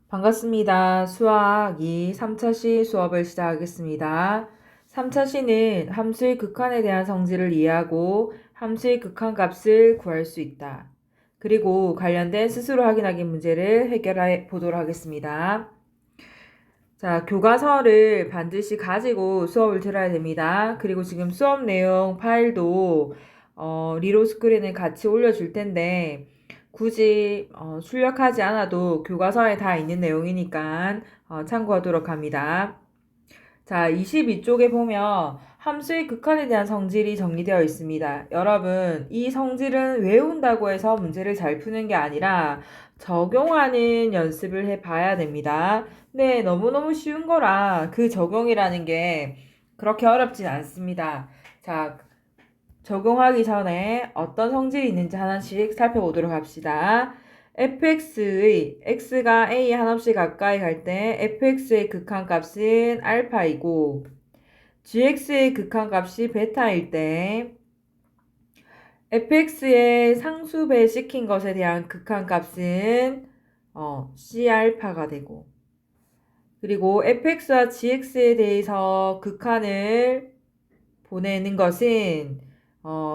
반갑습니다. 수학 2 3차시 수업을 시작하겠습니다. 3차시는 함수의 극한에 대한 성질을 이해하고 함수의 극한값을 구할 수 있다. 그리고 관련된 스스로 확인하기 문제를 해결해 보도록 하겠습니다. 자, 교과서를 반드시 가지고 수업을 들어야 됩니다. 그리고 지금 수업 내용 파일도 리로 스크린에 같이 올려줄 텐데 굳이 출력하지 않아도 교과서에 다 있는 내용이니까 참고하도록 합니다. 자, 22쪽에 보면 함수의 극한에 대한 성질이 정리되어 있습니다. 여러분, 이 성질은 외운다고 해서 문제를 잘 푸는 게 아니라 적용하는 연습을 해봐야 됩니다. 네, 너무너무 쉬운 거라 그 적용이라는 게 그렇게 어렵진 않습니다. 자, 적용하기 전에 어떤 성질이 있는지 하나씩 살펴보도록 합시다. fx의 x가 a에 한없이 가까이 갈 때 fx의 극한값은 알파이고 gx의 극한값이 베타일 때 fx의 상수배 시킨 것에 대한 극한값은 C알파가 되고 그리고 fx와 gx에 대해서 극한을 보내는 것은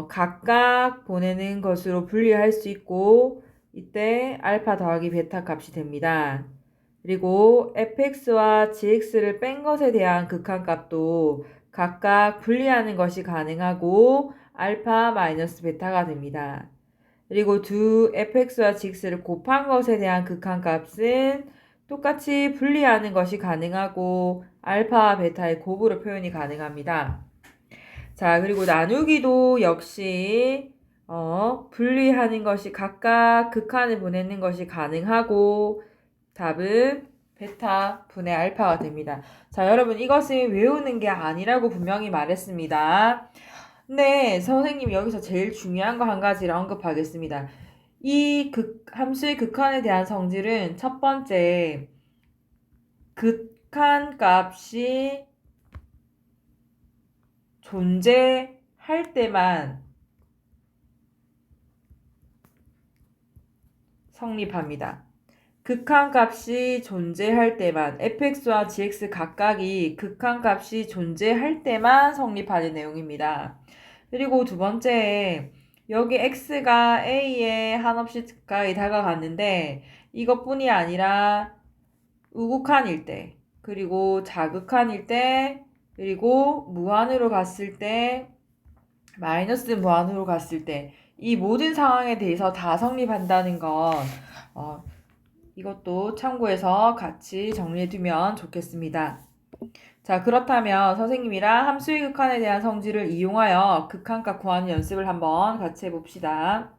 각각 보내는 것으로 분리할 수 있고 이때 알파 더하기 베타 값이 됩니다. 그리고 fx와 gx를 뺀 것에 대한 극한값도 각각 분리하는 것이 가능하고 알파 마이너스 베타가 됩니다. 그리고 두 fx와 gx를 곱한 것에 대한 극한값은 똑같이 분리하는 것이 가능하고 알파 베타의 곱으로 표현이 가능합니다. 자, 그리고 나누기도 역시 분리하는 것이 각각 극한을 보내는 것이 가능하고 답은 베타 분의 알파가 됩니다. 자, 여러분 이것은 외우는 게 아니라고 분명히 말했습니다. 네, 선생님 여기서 제일 중요한 거 한 가지를 언급하겠습니다. 이 함수의 극한에 대한 성질은 첫 번째 극한값이 존재할 때만 성립합니다. 극한값이 존재할 때만 fx와 gx 각각이 극한값이 존재할 때만 성립하는 내용입니다. 그리고 두 번째, 여기 x가 a에 한없이 가까이 다가갔는데 이것뿐이 아니라 우극한일 때, 그리고 자극한일 때, 그리고 무한으로 갔을 때, 마이너스 무한으로 갔을 때, 이 모든 상황에 대해서 다 성립한다는 건 이것도 참고해서 같이 정리해두면 좋겠습니다. 자, 그렇다면 선생님이랑 함수의 극한에 대한 성질을 이용하여 극한값 구하는 연습을 한번 같이 해봅시다.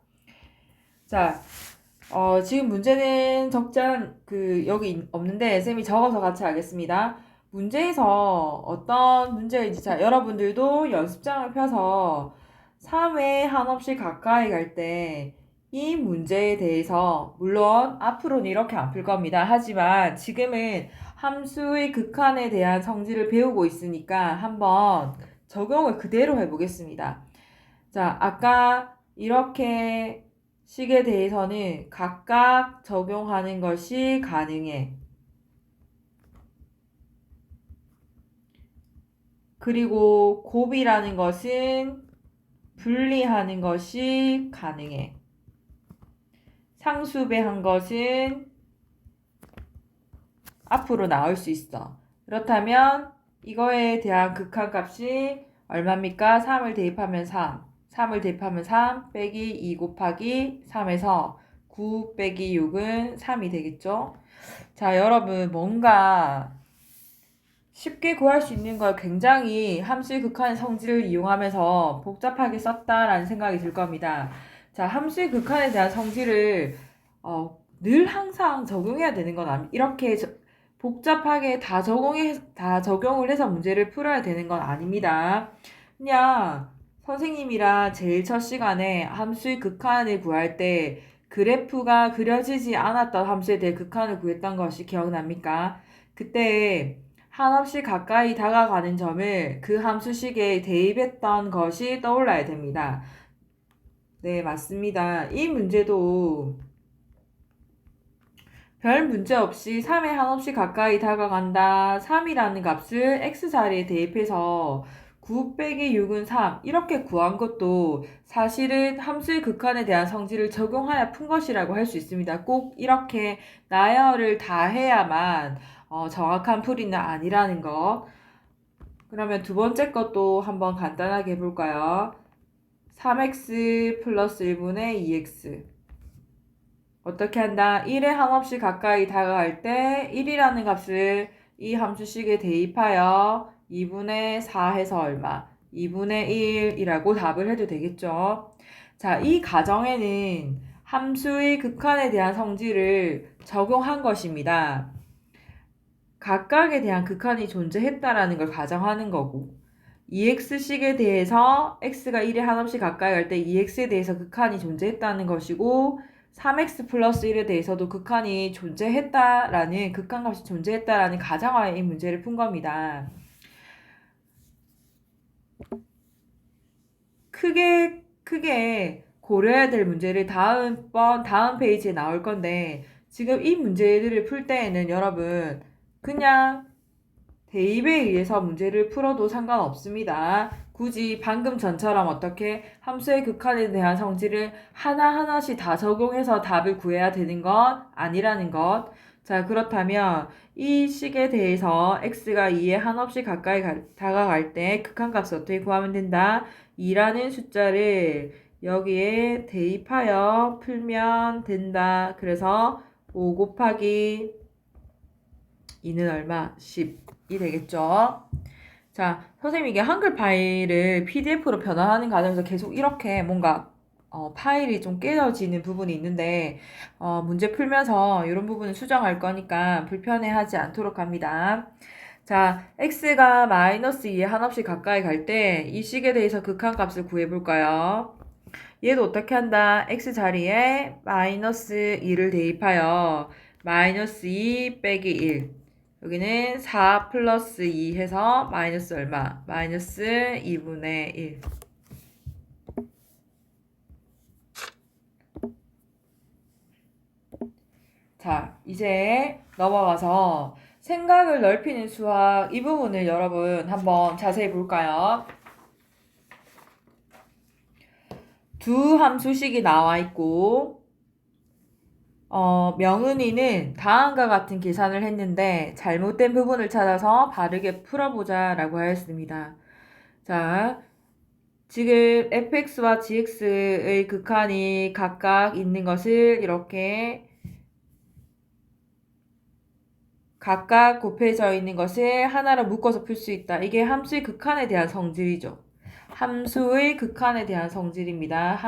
자, 지금 문제는 적장 여기 없는데 쌤이 적어서 같이 하겠습니다. 문제에서 어떤 문제인지 자, 여러분들도 연습장을 펴서 3에 한없이 가까이 갈 때 이 문제에 대해서 물론 앞으로는 이렇게 안 풀 겁니다. 하지만 지금은 함수의 극한에 대한 성질을 배우고 있으니까 한번 적용을 그대로 해보겠습니다. 자, 아까 이렇게 식에 대해서는 각각 적용하는 것이 가능해. 그리고 곱이라는 것은 분리하는 것이 가능해. 상수배한 것은 앞으로 나올 수 있어. 그렇다면 이거에 대한 극한값이 얼마입니까? 3을 대입하면 3. 3을 대입하면 3 빼기 2 곱하기 3에서 9 빼기 6은 3이 되겠죠? 자, 여러분 뭔가 쉽게 구할 수 있는 걸 굉장히 함수의 극한의 성질을 이용하면서 복잡하게 썼다라는 생각이 들 겁니다. 자, 함수의 극한에 대한 성질을 늘 항상 적용해야 되는 건 이렇게 복잡하게 다 적용을 해서 문제를 풀어야 되는 건 아닙니다. 그냥 선생님이랑 제일 첫 시간에 함수의 극한을 구할 때 그래프가 그려지지 않았던 함수에 대해 극한을 구했던 것이 기억납니까? 그때 한없이 가까이 다가가는 점을 그 함수식에 대입했던 것이 떠올라야 됩니다. 네, 맞습니다. 이 문제도 별 문제 없이 3에 한없이 가까이 다가간다. 3이라는 값을 x자리에 대입해서 9 빼기 6은 3 이렇게 구한 것도 사실은 함수의 극한에 대한 성질을 적용하여 푼 것이라고 할 수 있습니다. 꼭 이렇게 나열을 다 해야만 정확한 풀이는 아니라는 거. 그러면 두 번째 것도 한번 간단하게 해볼까요? 3x 플러스 1분의 2x 어떻게 한다? 1에 한없이 가까이 다가갈 때 1이라는 값을 이 함수식에 대입하여 2분의 4 해서 얼마? 2분의 1이라고 답을 해도 되겠죠? 자, 이 가정에는 함수의 극한에 대한 성질을 적용한 것입니다. 각각에 대한 극한이 존재했다라는 걸 가정하는 거고 2x식에 대해서 x가 1에 한없이 가까이 갈 때 2x에 대해서 극한이 존재했다는 것이고 3x 플러스 1에 대해서도 극한이 존재했다라는 극한값이 존재했다라는 가정하에 이 문제를 푼 겁니다. 크게 고려해야 될 문제를 다음 페이지에 나올 건데 지금 이 문제들을 풀 때에는 여러분 그냥 대입에 의해서 문제를 풀어도 상관없습니다. 굳이 방금 전처럼 어떻게 함수의 극한에 대한 성질을 하나하나씩 다 적용해서 답을 구해야 되는 건 아니라는 것. 자, 그렇다면 이 식에 대해서 x가 2에 한없이 가까이 다가갈 때 극한값을 어떻게 구하면 된다? 2라는 숫자를 여기에 대입하여 풀면 된다. 그래서 5 곱하기 2는 얼마? 10이 되겠죠. 자, 선생님이 이게 한글 파일을 PDF로 변환하는 과정에서 계속 이렇게 뭔가 파일이 좀 깨져지는 부분이 있는데 문제 풀면서 이런 부분을 수정할 거니까 불편해하지 않도록 합니다. 자, x가 마이너스 2에 한없이 가까이 갈 때 이 식에 대해서 극한값을 구해볼까요? 얘도 어떻게 한다? x 자리에 마이너스 2를 대입하여 마이너스 2 빼기 1 여기는 4 플러스 2 해서 마이너스 얼마? 마이너스 2분의 1. 자, 이제 넘어가서 생각을 넓히는 수학 이 부분을 여러분 한번 자세히 볼까요? 두 함수식이 나와 있고 명은이는 다음과 같은 계산을 했는데 잘못된 부분을 찾아서 바르게 풀어보자 라고 하였습니다. 자, 지금 fx와 gx의 극한이 각각 있는 것을 이렇게 각각 곱해져 있는 것을 하나로 묶어서 풀 수 있다. 이게 함수의 극한에 대한 성질이죠. 함수의 극한에 대한 성질입니다.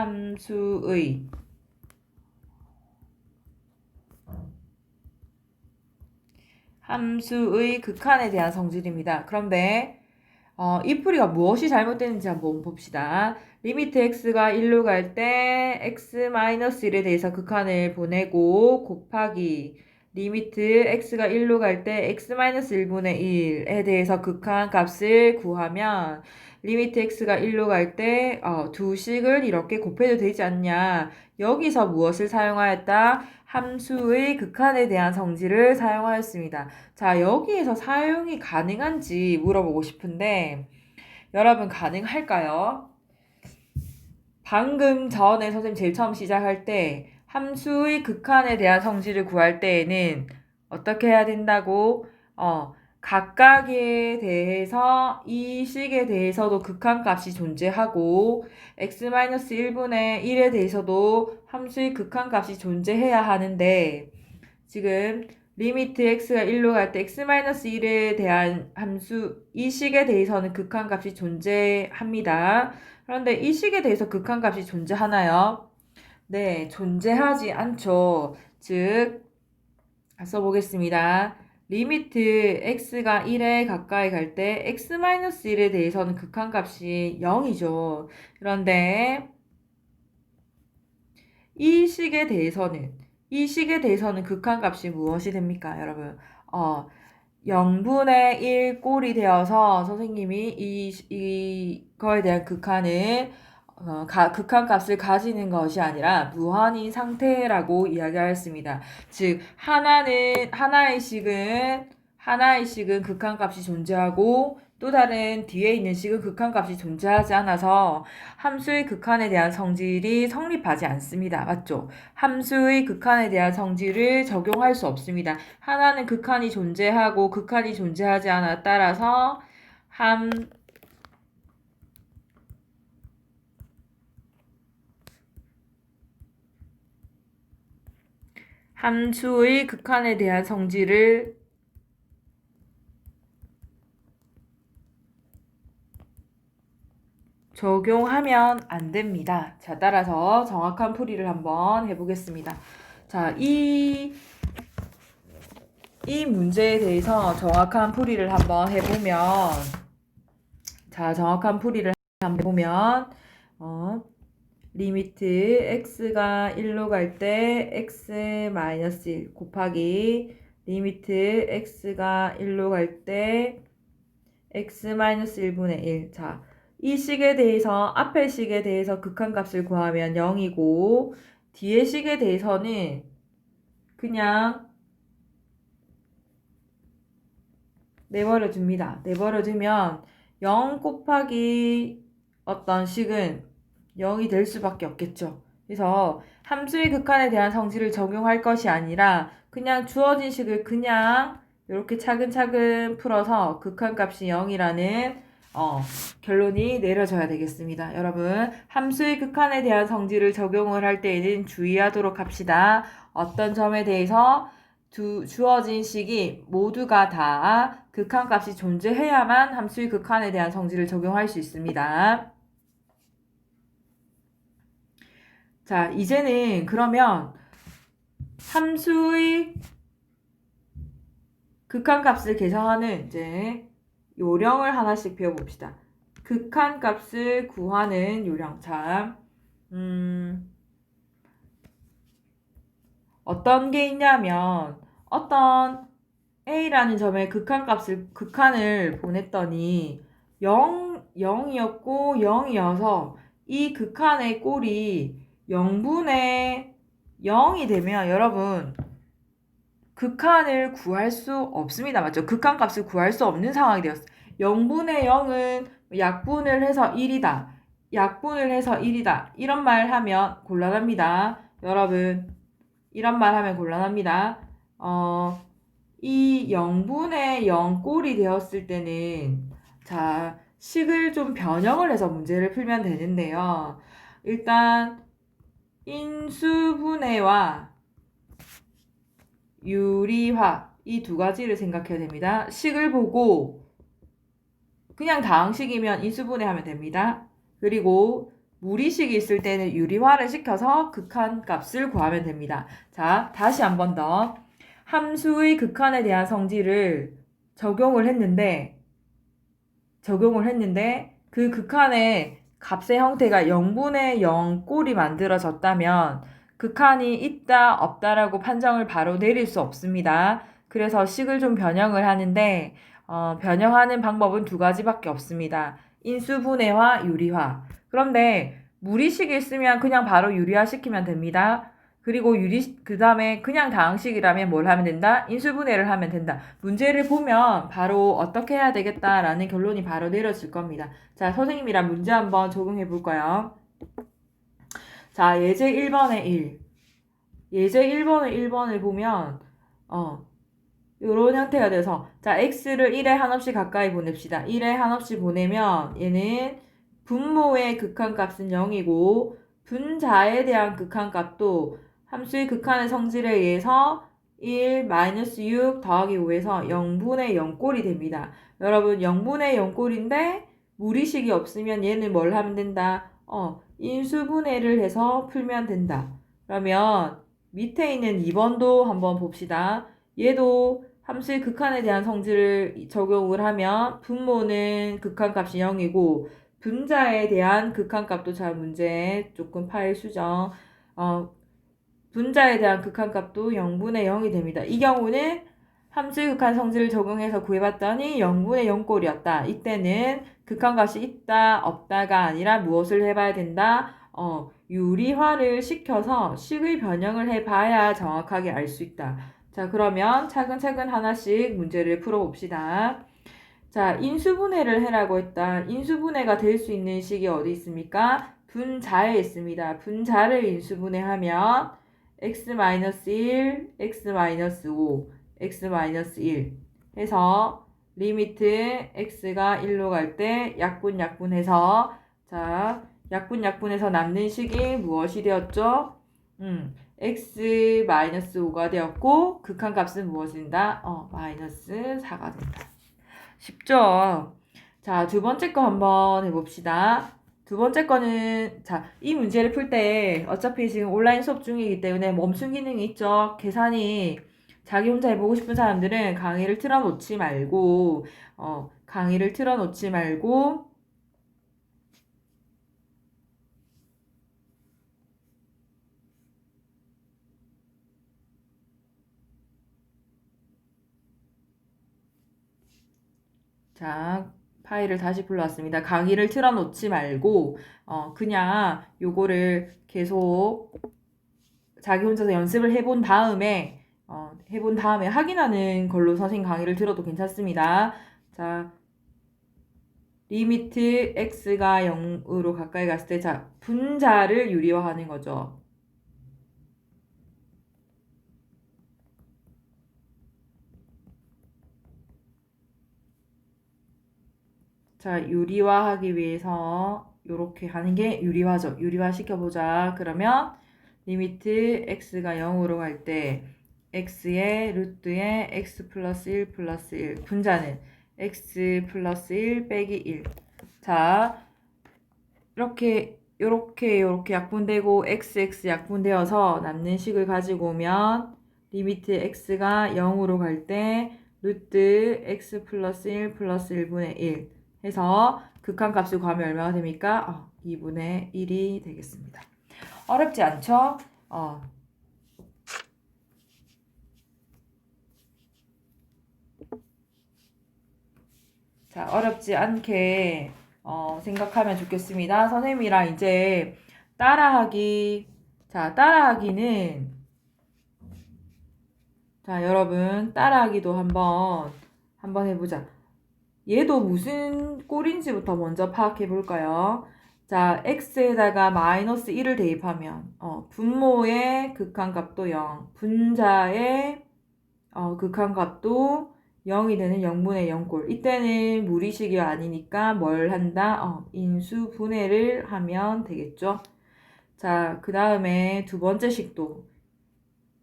함수의 극한에 대한 성질입니다. 그런데 이 풀이가 무엇이 잘못되는지 한번 봅시다. 리미트 x가 1로 갈 때 x-1에 대해서 극한을 보내고 곱하기 리미트 x가 1로 갈 때 x-1분의 1에 대해서 극한 값을 구하면 리미트 x가 1로 갈 때 두 식을 이렇게 곱해도 되지 않냐. 여기서 무엇을 사용하였다? 함수의 극한에 대한 성질을 사용하였습니다. 자, 여기에서 사용이 가능한지 물어보고 싶은데 여러분 가능할까요? 방금 전에 선생님 제일 처음 시작할 때 함수의 극한에 대한 성질을 구할 때에는 어떻게 해야 된다고? 각각에 대해서 이 식에 대해서도 극한값이 존재하고 x-1분의 1에 대해서도 함수의 극한값이 존재해야 하는데 지금 리미트 x가 1로 갈 때 x-1에 대한 함수 이 식에 대해서는 극한값이 존재합니다. 그런데 이 식에 대해서 극한값이 존재하나요? 네, 존재하지 않죠. 즉, 써보겠습니다. 리미트 x가 1에 가까이 갈 때 x-1에 대해서는 극한값이 0이죠. 그런데 이 식에 대해서는 극한값이 무엇이 됩니까, 여러분? 0분의 1 꼴이 되어서 선생님이 이거에 대한 극한은 극한값을 가지는 것이 아니라 무한인 상태라고 이야기하였습니다. 즉 하나의 식은 극한값이 존재하고 또 다른 뒤에 있는 식은 극한값이 존재하지 않아서 함수의 극한에 대한 성질이 성립하지 않습니다. 맞죠? 함수의 극한에 대한 성질을 적용할 수 없습니다. 하나는 극한이 존재하고 극한이 존재하지 않아 따라서 함수의 극한에 대한 성질을 적용하면 안 됩니다. 자, 따라서 정확한 풀이를 한번 해보겠습니다. 자, 이 문제에 대해서 정확한 풀이를 한번 해보면, 리미트 x가 1로 갈 때 x-1 곱하기 리미트 x가 1로 갈 때 x-1분의 1. 자, 이 식에 대해서 앞의 식에 대해서 극한값을 구하면 0이고 뒤의 식에 대해서는 그냥 내버려 둡니다. 내버려 두면 0 곱하기 어떤 식은 0이 될 수밖에 없겠죠. 그래서 함수의 극한에 대한 성질을 적용할 것이 아니라 그냥 주어진 식을 그냥 이렇게 차근차근 풀어서 극한값이 0이라는 결론이 내려져야 되겠습니다. 여러분, 함수의 극한에 대한 성질을 적용을 할 때에는 주의하도록 합시다. 어떤 점에 대해서 주어진 식이 모두가 다 극한값이 존재해야만 함수의 극한에 대한 성질을 적용할 수 있습니다. 자, 이제는 그러면 함수의 극한값을 계산하는 이제 요령을 하나씩 배워봅시다. 극한값을 구하는 요령. 자, 어떤 게 있냐면 어떤 A라는 점에 극한을 보냈더니 0이었고 0이어서 이 극한의 꼴이 0분의 0이 되면 여러분 극한을 구할 수 없습니다. 맞죠? 극한값을 구할 수 없는 상황이 되었어요. 0분의 0은 약분을 해서 1이다. 약분을 해서 1이다. 이런 말 하면 곤란합니다. 여러분, 이런 말 하면 곤란합니다. 이 0분의 0 꼴이 되었을 때는 자, 식을 좀 변형을 해서 문제를 풀면 되는데요. 일단 인수분해와 유리화 이 두 가지를 생각해야 됩니다. 식을 보고 그냥 다항식이면 인수분해하면 됩니다. 그리고 무리식이 있을 때는 유리화를 시켜서 극한값을 구하면 됩니다. 자, 다시 한 번 더. 함수의 극한에 대한 성질을 적용을 했는데 그 극한의 값의 형태가 0분의 0 꼴이 만들어졌다면 극한이 있다 없다라고 판정을 바로 내릴 수 없습니다. 그래서 식을 좀 변형을 하는데 변형하는 방법은 두 가지밖에 없습니다. 인수분해와 유리화. 그런데 무리식이 있으면 그냥 바로 유리화 시키면 됩니다. 그리고 그 다음에 그냥 다항식이라면 뭘 하면 된다? 인수분해를 하면 된다. 문제를 보면 바로 어떻게 해야 되겠다라는 결론이 바로 내려질 겁니다. 자, 선생님이랑 문제 한번 적용해 볼까요? 자, 예제 1번에 1. 예제 1번에 1번을 보면 요런 형태가 돼서 자, x를 1에 한없이 가까이 보냅시다. 1에 한없이 보내면 얘는 분모의 극한값은 0이고 분자에 대한 극한값도 함수의 극한의 성질에 의해서 1-6 더하기 5에서 0분의 0꼴이 됩니다. 여러분 0분의 0꼴인데 무리식이 없으면 얘는 뭘 하면 된다? 인수분해를 해서 풀면 된다. 그러면 밑에 있는 2번도 한번 봅시다. 얘도 함수의 극한에 대한 성질을 적용을 하면 분모는 극한값이 0이고 분자에 대한 극한값도 잘 문제 조금 파일 수정. 분자에 대한 극한값도 0분의 0이 됩니다. 이 경우는 함수의 극한 성질을 적용해서 구해봤더니 0분의 0꼴이었다. 이때는 극한값이 있다, 없다가 아니라 무엇을 해봐야 된다? 유리화를 시켜서 식의 변형을 해봐야 정확하게 알 수 있다. 자, 그러면 차근차근 하나씩 문제를 풀어봅시다. 자, 인수분해를 해라고 했다. 인수분해가 될 수 있는 식이 어디 있습니까? 분자에 있습니다. 분자를 인수분해하면 x-1, x-5, x-1 해서 리미트 x가 1로 갈 때 약분해서 자, 약분해서 남는 식이 무엇이 되었죠? x-5가 되었고 극한값은 무엇인다? 마이너스 4가 된다. 쉽죠? 자, 두 번째 거 한번 해봅시다. 두 번째 거는, 자, 이 문제를 풀 때 어차피 지금 온라인 수업 중이기 때문에 멈춤 기능이 있죠? 계산이 자기 혼자 해보고 싶은 사람들은 강의를 틀어놓지 말고, 강의를 틀어놓지 말고, 자, 파일을 다시 불러왔습니다. 강의를 틀어놓지 말고, 그냥 요거를 계속 자기 혼자서 연습을 해본 다음에 확인하는 걸로 선생님 강의를 들어도 괜찮습니다. 자, 리미트 x가 0으로 가까이 갔을 때, 자, 분자를 유리화하는 거죠. 자, 유리화하기 위해서 이렇게 하는 게 유리화죠. 유리화 시켜보자. 그러면 리미트 x가 0으로 갈 때 x의 루트에 x 플러스 1 플러스 1 분자는 x 플러스 1 빼기 1. 자, 이렇게 약분되고 xx 약분되어서 남는 식을 가지고 오면 리미트 x가 0으로 갈 때 루트 x 플러스 1 플러스 1분의 1 해서 극한값을 구하면 얼마가 됩니까? 2분의 1이 되겠습니다. 어렵지 않죠? 자, 어렵지 않게 생각하면 좋겠습니다. 선생님이랑 이제 따라하기는 자, 여러분 따라하기도 한번 해보자. 얘도 무슨 꼴인지부터 먼저 파악해 볼까요? 자, x에다가 마이너스 1을 대입하면 분모의 극한값도 0, 분자의 극한값도 0이 되는 0분의 0꼴. 이때는 무리식이 아니니까 뭘 한다? 인수분해를 하면 되겠죠. 자, 그 다음에 두 번째 식도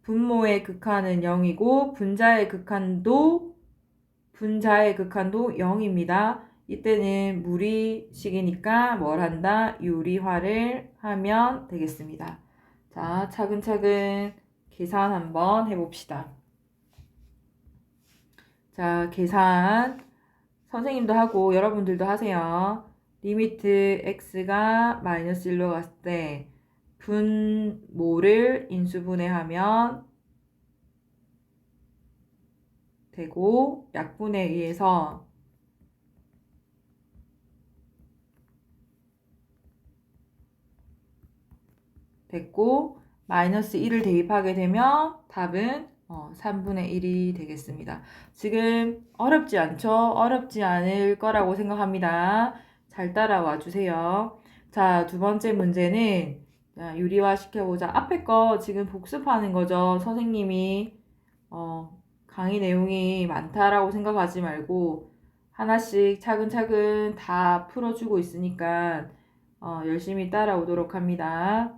분모의 극한은 0이고 분자의 극한도 0입니다. 이때는 무리식이니까 뭘 한다? 유리화를 하면 되겠습니다. 자, 차근차근 계산 한번 해봅시다. 자, 계산 선생님도 하고 여러분들도 하세요. 리미트 x가 마이너스 1로 갔을 때 분모를 인수분해하면 되고 약분에 의해서 됐고 마이너스 1을 대입하게 되면 답은 3분의 1이 되겠습니다. 지금 어렵지 않죠? 어렵지 않을 거라고 생각합니다. 잘 따라와 주세요. 자, 두 번째 문제는 유리화 시켜보자. 앞에 거 지금 복습하는 거죠. 선생님이 강의 내용이 많다라고 생각하지 말고 하나씩 차근차근 다 풀어주고 있으니까 열심히 따라오도록 합니다.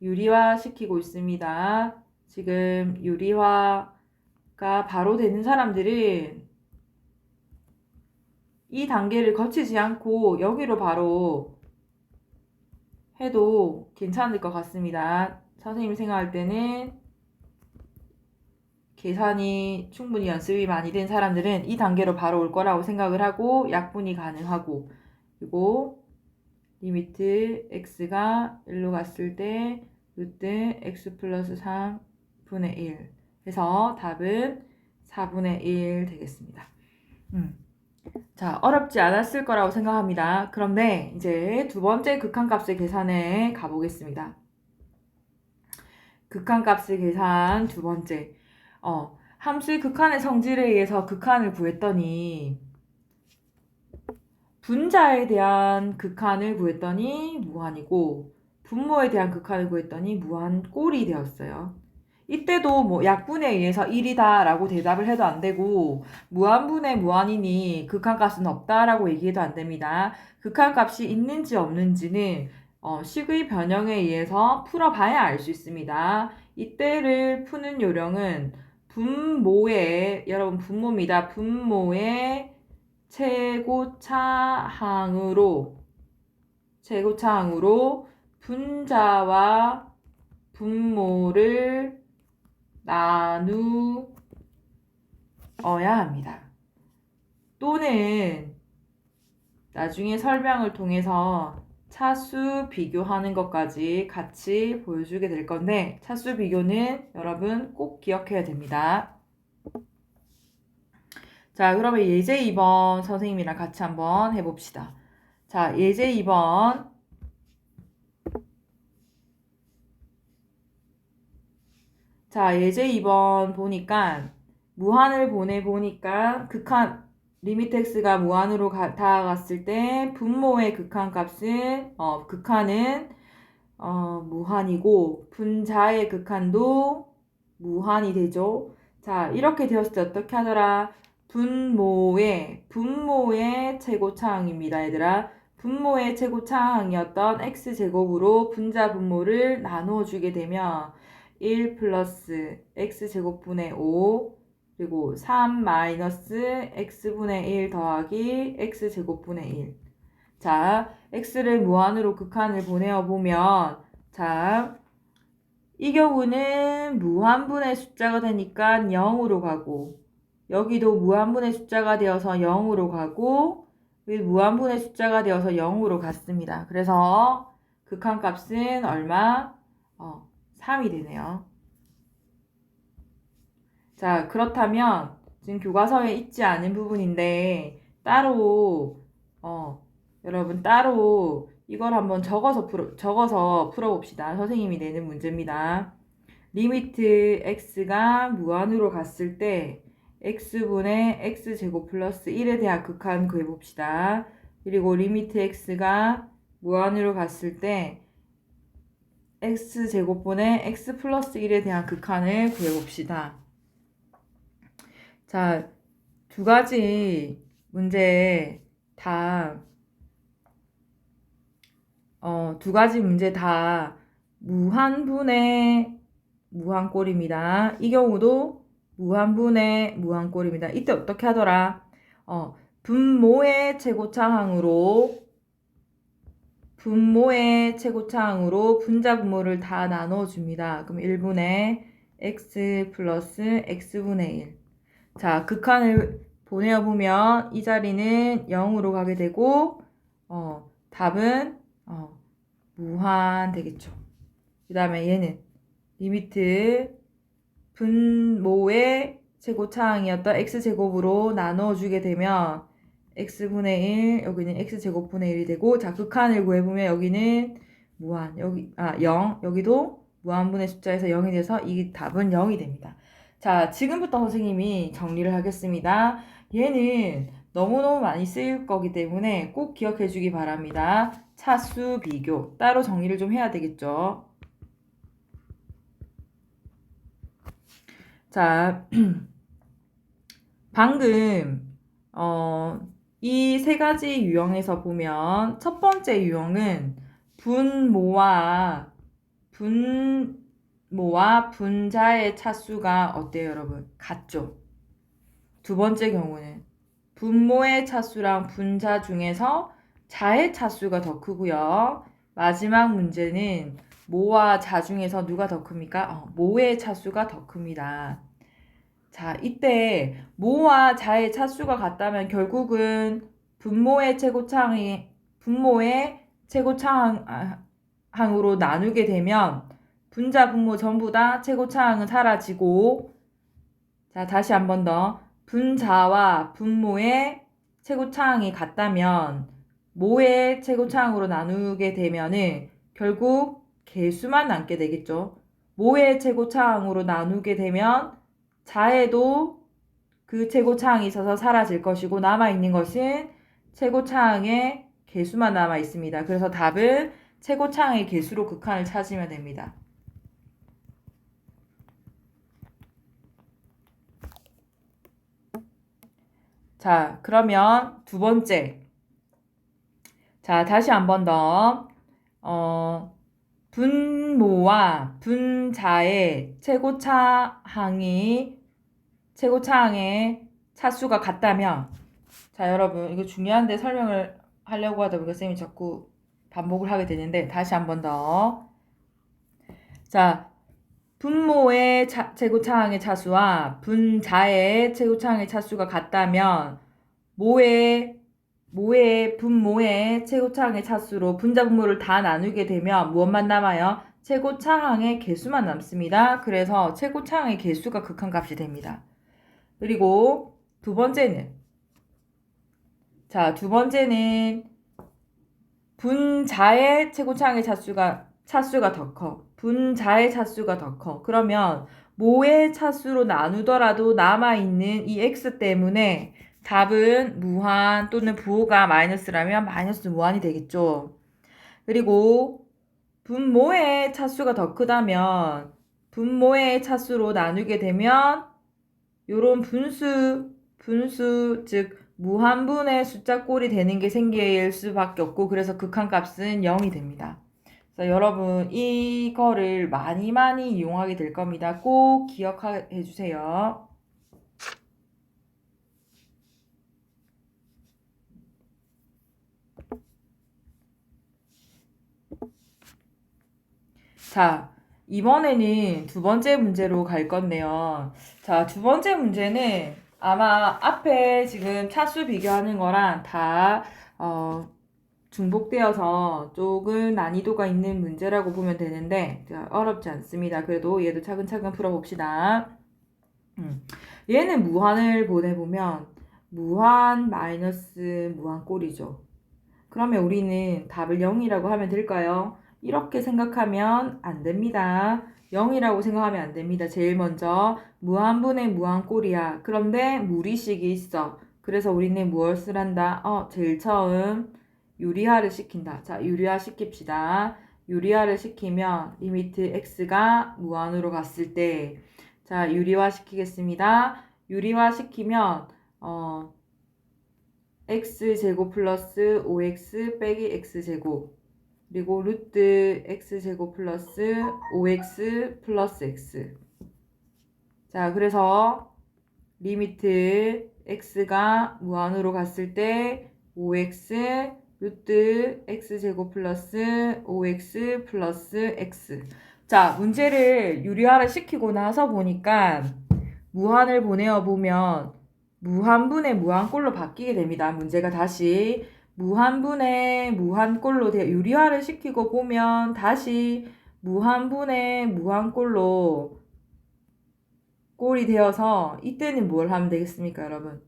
유리화 시키고 있습니다. 지금 유리화가 바로 되는 사람들은 이 단계를 거치지 않고 여기로 바로 해도 괜찮을 것 같습니다. 선생님이 생각할 때는 계산이 충분히 연습이 많이 된 사람들은 이 단계로 바로 올 거라고 생각을 하고 약분이 가능하고 그리고 리미트 x가 1로 갔을 때 루트 x 플러스 3분의 1 해서 답은 4분의 1 되겠습니다. 자, 어렵지 않았을 거라고 생각합니다. 그런데 이제 두 번째 극한값의 계산에 가보겠습니다. 극한값의 계산 두 번째. 함수의 극한의 성질에 의해서 극한을 구했더니 분자에 대한 극한을 구했더니 무한이고 분모에 대한 극한을 구했더니 무한꼴이 되었어요. 이때도 뭐 약분에 의해서 1이다 라고 대답을 해도 안 되고 무한분의 무한이니 극한값은 없다 라고 얘기해도 안 됩니다. 극한값이 있는지 없는지는 식의 변형에 의해서 풀어봐야 알 수 있습니다. 이때를 푸는 요령은 분모의, 여러분 분모입니다. 분모의 최고차항으로 분자와 분모를 나누어야 합니다. 또는 나중에 설명을 통해서 차수 비교하는 것까지 같이 보여주게 될 건데 차수 비교는 여러분 꼭 기억해야 됩니다. 자, 그러면 예제 2번 선생님이랑 같이 한번 해봅시다. 자, 예제 2번. 자, 예제 2번 보니까 무한을 보내보니까 극한 리미트 x가 무한으로 다가갔을 때 분모의 극한값은 극한은 무한이고 분자의 극한도 무한이 되죠. 자, 이렇게 되었을 때 어떻게 하더라? 분모의 최고차항입니다, 얘들아. 분모의 최고차항이었던 x제곱으로 분자 분모를 나누어 주게 되면 1 플러스 x제곱분의 5 그리고 3 마이너스 x분의 1 더하기 x제곱분의 1. 자, x를 무한으로 극한을 보내어 보면 자, 이 경우는 무한분의 숫자가 되니까 0으로 가고 여기도 무한분의 숫자가 되어서 0으로 가고 무한분의 숫자가 되어서 0으로 갔습니다. 그래서 극한값은 얼마? 3이 되네요. 자, 그렇다면 지금 교과서에 있지 않은 부분인데 따로 여러분 따로 이걸 한번 적어서 풀어봅시다. 선생님이 내는 문제입니다. 리미트 x가 무한으로 갔을 때 x분의 x제곱 플러스 1에 대한 극한 구해봅시다. 그리고 리미트 x가 무한으로 갔을 때 x제곱분의 x 플러스 1에 대한 극한을 구해봅시다. 자, 두 가지 문제 다 무한분의 무한꼴입니다. 이 경우도 무한분의 무한꼴입니다. 이때 어떻게 하더라? 분모의 최고차항으로 분자 분모를 다 나눠줍니다. 그럼 1분의 x 플러스 x분의 1. 자, 극한을 보내어 보면 이 자리는 0으로 가게 되고 답은 무한 되겠죠. 그 다음에 얘는 리미트 분모의 최고차항이었던 x제곱으로 나눠주게 되면 x분의 1, 여기는 x제곱분의 1이 되고, 자, 극한을 구해보면 여기는 무한, 0, 여기도 무한분의 숫자에서 0이 돼서 이 답은 0이 됩니다. 자, 지금부터 선생님이 정리를 하겠습니다. 얘는 너무너무 많이 쓰일 거기 때문에 꼭 기억해 주기 바랍니다. 차수 비교. 따로 정리를 좀 해야 되겠죠. 자, 방금 이 세 가지 유형에서 보면 첫 번째 유형은 분모와 분자의 차수가 어때요, 여러분? 같죠? 두 번째 경우는 분모의 차수랑 분자 중에서 자의 차수가 더 크고요. 마지막 문제는 모와 자 중에서 누가 더 큽니까? 모의 차수가 더 큽니다. 자, 이때 모와 자의 차수가 같다면 결국은 분모의 최고차항으로 나누게 되면 분자 분모 전부 다 최고차항은 사라지고, 자, 다시 한 번 더 분자와 분모의 최고차항이 같다면 모의 최고차항으로 나누게 되면은 결국 개수만 남게 되겠죠. 모의 최고차항으로 나누게 되면 자에도 그 최고차항이 있어서 사라질 것이고 남아있는 것은 최고차항의 개수만 남아 있습니다. 그래서 답은 최고차항의 개수로 극한을 찾으면 됩니다. 자, 그러면 두 번째. 자, 다시 한 번 더. 분모와 분자의 최고차항의 차수가 같다면, 자, 여러분, 이거 중요한데 설명을 하려고 하다 보니까 쌤이 자꾸 반복을 하게 되는데, 다시 한 번 더. 자, 분모의 최고차항의 차수와 분자의 최고차항의 차수가 같다면, 분모의 최고차항의 차수로 분자 분모를 다 나누게 되면 무엇만 남아요? 최고차항의 개수만 남습니다. 그래서 최고차항의 개수가 극한값이 됩니다. 그리고 두 번째는 분자의 최고차항의 차수가 더 커. 분자의 차수가 더 커. 그러면 모의 차수로 나누더라도 남아있는 이 x 때문에 답은 무한 또는 부호가 마이너스라면 마이너스 무한이 되겠죠. 그리고 분모의 차수가 더 크다면 분모의 차수로 나누게 되면 요런 분수 즉 무한분의 숫자 꼴이 되는 게 생길 수밖에 없고 그래서 극한값은 0이 됩니다. 그래서 여러분 이거를 많이 이용하게 될 겁니다. 꼭 기억해 주세요. 자, 이번에는 두 번째 문제로 갈 건데요. 자, 두 번째 문제는 아마 앞에 지금 차수 비교하는 거랑 다 중복되어서 조금 난이도가 있는 문제라고 보면 되는데 어렵지 않습니다. 그래도 얘도 차근차근 풀어봅시다. 얘는 무한을 보내보면 무한 마이너스 무한 꼴이죠. 그러면 우리는 답을 0이라고 하면 될까요? 이렇게 생각하면 안 됩니다. 0이라고 생각하면 안 됩니다. 제일 먼저 무한분의 무한꼴이야. 그런데 무리식이 있어. 그래서 우리는 무엇을 한다? 제일 처음 유리화를 시킨다. 자, 유리화 시킵시다. 유리화를 시키면 리미트 x가 무한으로 갔을 때 자, 유리화 시키겠습니다. 유리화 시키면 x제곱 플러스 5x 빼기 x제곱 그리고 루트 x제곱 플러스 5x 플러스 x 자 그래서 리미트 x가 무한으로 갔을 때 5x 루트 x제곱 플러스 5x 플러스 x 자 문제를 유리화를 시키고 나서 보니까 무한을 보내어 보면 무한분의 무한꼴로 바뀌게 됩니다. 문제가 다시 무한분의 무한꼴로 유리화를 시키고 보면 다시 무한분의 무한꼴로 꼴이 되어서 이때는 뭘 하면 되겠습니까, 여러분?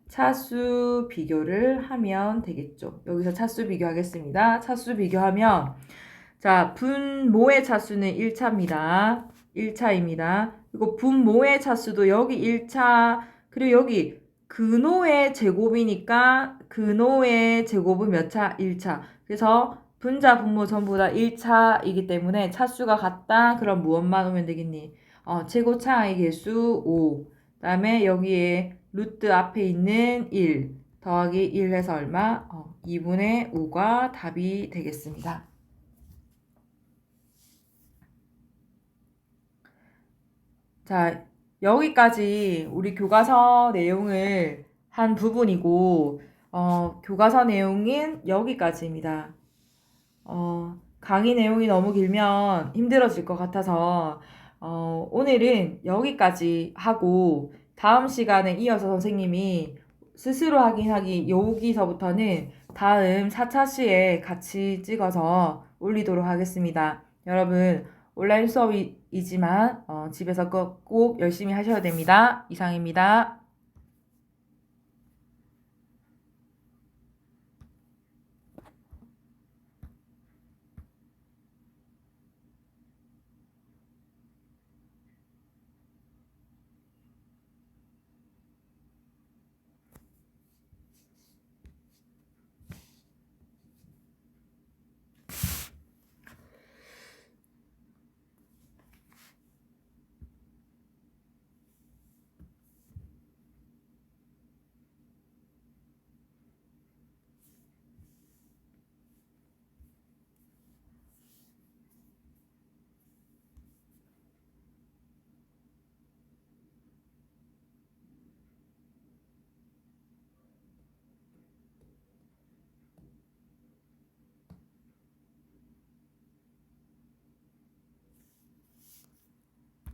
차수 비교를 하면 되겠죠. 여기서 차수 비교하겠습니다. 차수 비교하면 자, 분모의 차수는 1차입니다. 1차입니다. 그리고 분모의 차수도 여기 1차 그리고 여기 근호의 제곱이니까 근호의 제곱은 몇 차? 1차. 그래서 분자 분모 전부 다 1차이기 때문에 차수가 같다. 그럼 무엇만 오면 되겠니? 최고차의 개수 5. 그다음에 여기에 루트 앞에 있는 1 더하기 1 해서 얼마? 2분의 5가 답이 되겠습니다. 자, 여기까지 우리 교과서 내용을 한 부분이고, 교과서 내용은 여기까지입니다. 강의 내용이 너무 길면 힘들어질 것 같아서, 오늘은 여기까지 하고, 다음 시간에 이어서 선생님이 스스로 확인하기 여기서부터는 다음 4차 시에 같이 찍어서 올리도록 하겠습니다. 여러분, 온라인 수업이지만 집에서 꼭 열심히 하셔야 됩니다. 이상입니다.